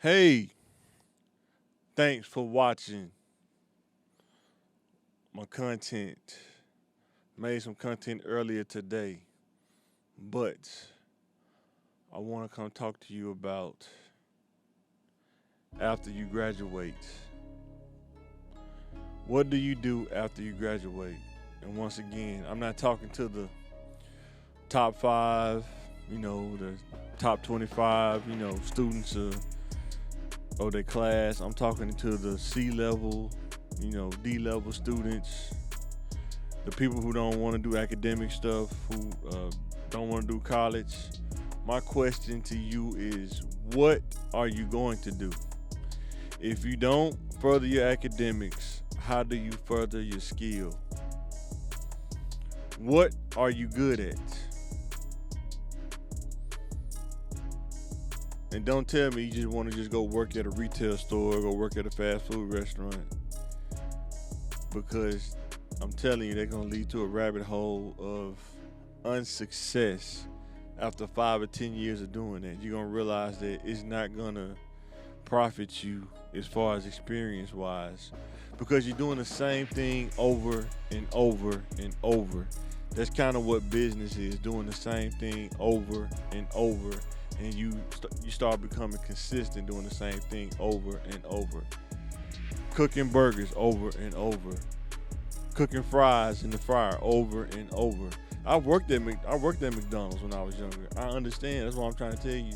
Hey, thanks for watching my content. Made some content earlier today, but I want to come talk to you about after you graduate. What do you do after you graduate? And once again, I'm not talking to the top five, the top 25, students of their class. I'm talking to the C level, D level students, the people who don't want to do academic stuff, who don't want to do college. My question to you is, what are you going to do? If you don't further your academics, how do you further your skill? What are you good at? And don't tell me you just want to just go work at a retail store, go work at a fast food restaurant, because I'm telling you, they're going to lead to a rabbit hole of unsuccess after 5 or 10 years of doing that. You're going to realize that it's not going to profit you as far as experience wise, because you're doing the same thing over and over and over. That's kind of what business is, doing the same thing over and over. And you start becoming consistent doing the same thing over and over. Cooking burgers over and over. Cooking fries in the fryer over and over. I worked at McDonald's when I was younger. I understand. That's what I'm trying to tell you.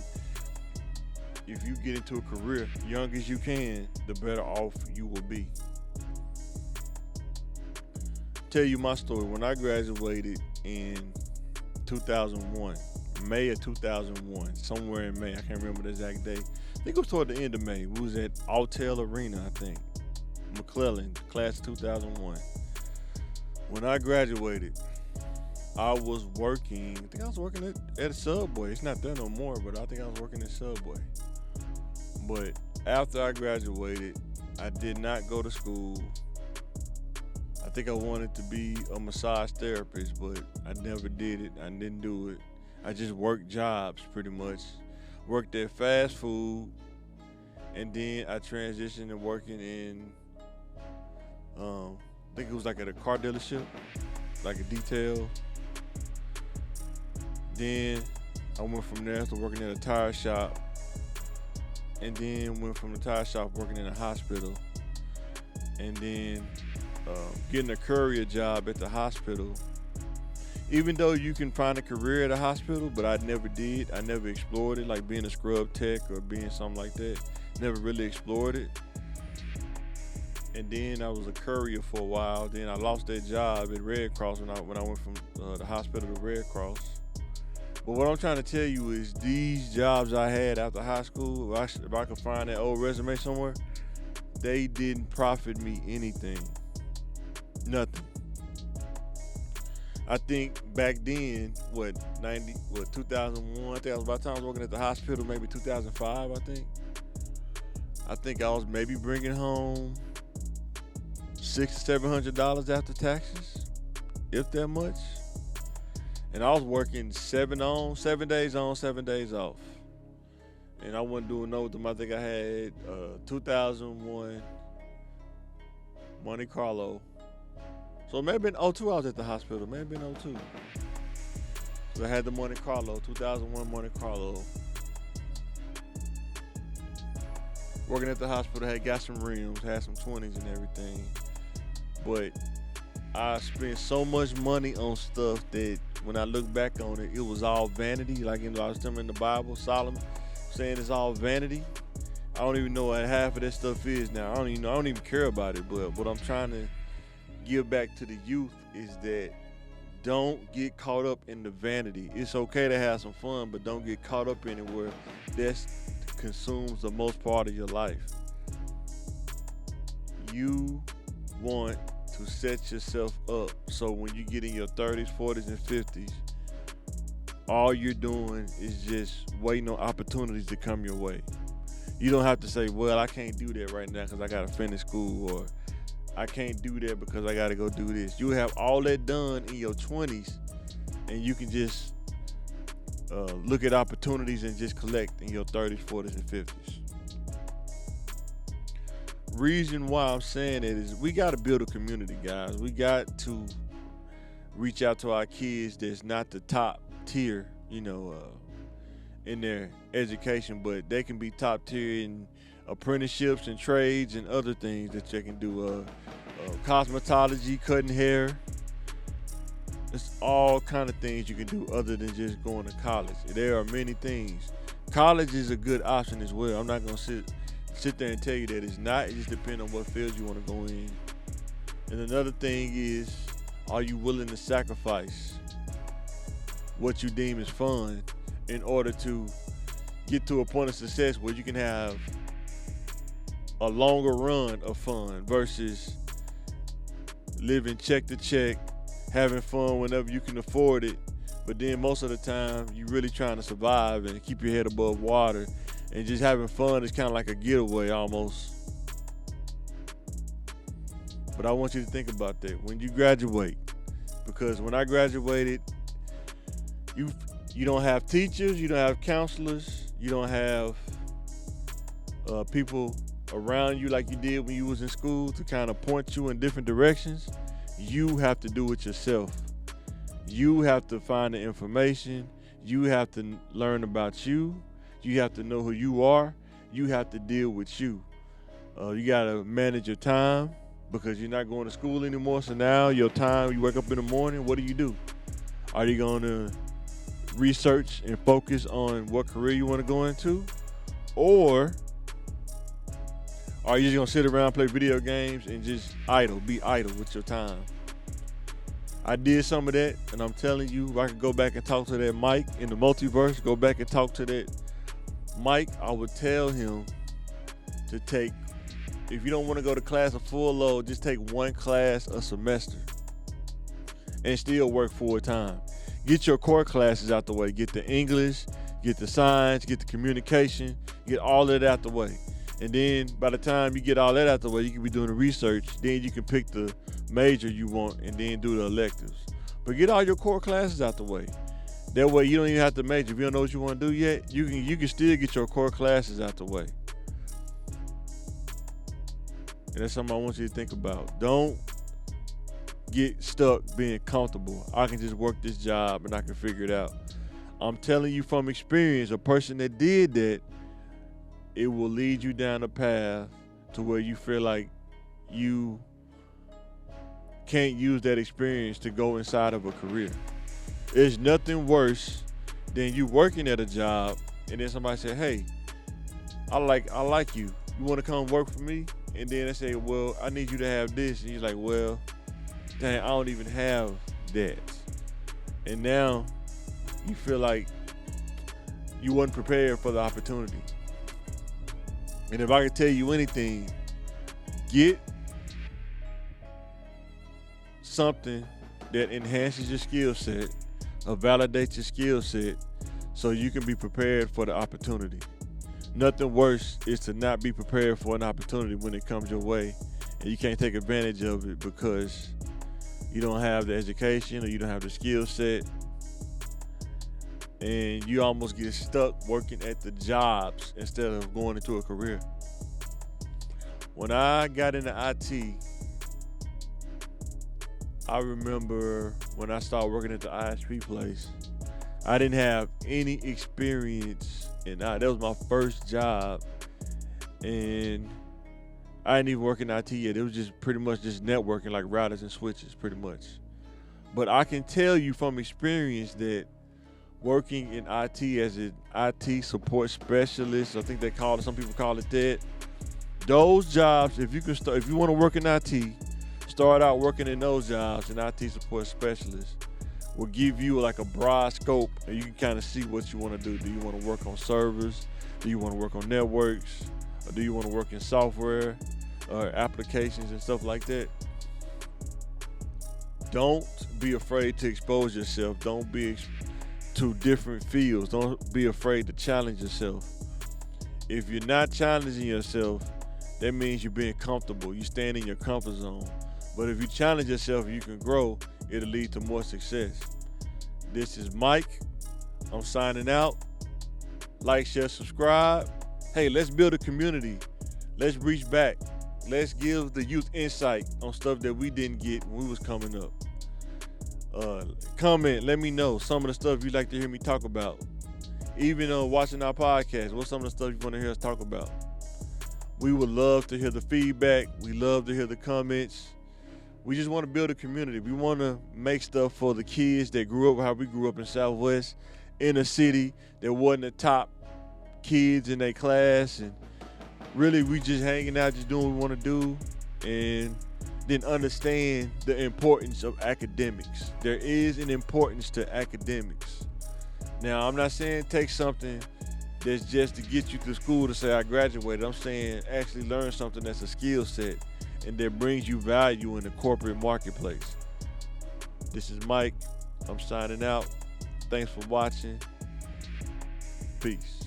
If you get into a career young as you can, the better off you will be. Tell you my story. When I graduated in 2001, May of 2001, somewhere in May, I can't remember the exact day. I think it was toward the end of May. We was at Autel Arena, I think. McClellan, class of 2001. When I graduated, I was working, I think I was working at a Subway. It's not there no more, but I think I was working at Subway. But after I graduated, I did not go to school. I think I wanted to be a massage therapist, but I never did it. I didn't do it. I just worked jobs pretty much. Worked at fast food, and then I transitioned to working in, I think it was like at a car dealership, like a detail. Then I went from there to working at a tire shop, and then went from the tire shop working in a hospital, and then getting a courier job at the hospital. Even though you can find a career at a hospital, but I never did. I never explored it, like being a scrub tech or being something like that. Never really explored it. And then I was a courier for a while. Then I lost that job at Red Cross when I went from the hospital to Red Cross. But what I'm trying to tell you is these jobs I had after high school, if I could find that old resume somewhere, they didn't profit me anything. Nothing. I think back then, 2001, I think I was by the time I was working at the hospital, maybe 2005, I think. I think I was maybe bringing home $600 to $700 after taxes, if that much. And I was working 7 days on, 7 days off. And I wasn't doing no with them. I think I had 2001 Monte Carlo. So it may have been '02 I was at the hospital. It may have been '02. So I had the Monte Carlo, 2001 Monte Carlo. Working at the hospital, had got some rims, had some 20s and everything. But I spent so much money on stuff that when I look back on it, it was all vanity. Like, I was telling in the Bible, Solomon saying it's all vanity. I don't even know what half of that stuff is now. I don't even care about it. But what I'm trying to give back to the youth is that don't get caught up in the vanity. It's okay to have some fun, but don't get caught up in it where that consumes the most part of your life. You want to set yourself up so when you get in your 30s, 40s, and 50s, all you're doing is just waiting on opportunities to come your way. You don't have to say, well, I can't do that right now because I got to finish school, or I can't do that because I got to go do this. You have all that done in your 20s, and you can just look at opportunities and just collect in your 30s, 40s, and 50s. reason why I'm saying it is we got to build a community, guys. We got to reach out to our kids that's not the top tier, in their education, but they can be top tier in apprenticeships and trades and other things that they can do. Cosmetology, cutting hair. It's all kind of things you can do other than just going to college. There are many things. College is a good option as well. I'm not gonna sit there and tell you that it's not. It just depends on what field you want to go in. And another thing is, are you willing to sacrifice what you deem is fun in order to get to a point of success where you can have a longer run of fun versus living check to check, having fun whenever you can afford it, but then most of the time you're really trying to survive and keep your head above water, and just having fun is kind of like a getaway almost. But I want you to think about that when you graduate, because when I graduated, you don't have teachers, you don't have counselors, you don't have people around you like you did when you was in school to kind of point you in different directions. You have to do it yourself. You have to find the information. You have to learn about you. You have to know who you are. You have to deal with you. You got to manage your time because you're not going to school anymore. So now your time, you wake up in the morning, what do? Are you going to research and focus on what career you want to go into? Or are you just going to sit around, play video games, and just be idle with your time? I did some of that, and I'm telling you, if I could go back and talk to that Mike in the multiverse, go back and talk to that Mike, I would tell him to take, if you don't want to go to class a full load, just take one class a semester and still work full time. Get your core classes out the way. Get the English, get the science, get the communication, get all of that out the way. And then by the time you get all that out the way, you can be doing the research. Then you can pick the major you want and then do the electives. But get all your core classes out the way. That way you don't even have to major. If you don't know what you want to do yet, you can still get your core classes out the way. And that's something I want you to think about. Don't get stuck being comfortable. I can just work this job and I can figure it out. I'm telling you from experience, a person that did that, it will lead you down a path to where you feel like you can't use that experience to go inside of a career. There's nothing worse than you working at a job and then somebody say, "Hey, I like you. You want to come work for me?" And then they say, "Well, I need you to have this." And you're like, "Well, dang, I don't even have that." And now you feel like you wasn't prepared for the opportunity. And if I could tell you anything, get something that enhances your skill set or validates your skill set so you can be prepared for the opportunity. Nothing worse is to not be prepared for an opportunity when it comes your way and you can't take advantage of it because you don't have the education or you don't have the skill set, and you almost get stuck working at the jobs instead of going into a career. When I got into IT, I remember when I started working at the ISP place, I didn't have any experience in that. That was my first job, and I didn't even work in IT yet. It was just pretty much just networking, like routers and switches, pretty much. But I can tell you from experience that working in IT as an IT support specialist, I think they call it, some people call it that. Those jobs, if you want to work in IT, start out working in those jobs, an IT support specialist will give you like a broad scope and you can kind of see what you want to do. Do you want to work on servers? Do you want to work on networks? Or do you want to work in software or applications and stuff like that? Don't be afraid to expose yourself. Don't be to different fields. Don't be afraid to challenge yourself. If you're not challenging yourself, that means you're being comfortable. You stand in your comfort zone. But if you challenge yourself and you can grow, it'll lead to more success. This is Mike. I'm signing out. Like, share, subscribe. Hey, let's build a community. Let's reach back. Let's give the youth insight on stuff that we didn't get when we was coming up. Comment, let me know some of the stuff you'd like to hear me talk about. Even watching our podcast, what's some of the stuff you want to hear us talk about? We would love to hear the feedback. We love to hear the comments. We just want to build a community. We want to make stuff for the kids that grew up how we grew up in Southwest, in a city that wasn't the top kids in their class. And really, we just hanging out, just doing what we want to do, and then understand the importance of academics. There is an importance to academics. Now, I'm not saying take something that's just to get you to school to say I graduated. I'm saying actually learn something that's a skill set and that brings you value in the corporate marketplace. This is Mike. I'm signing out. Thanks for watching. Peace.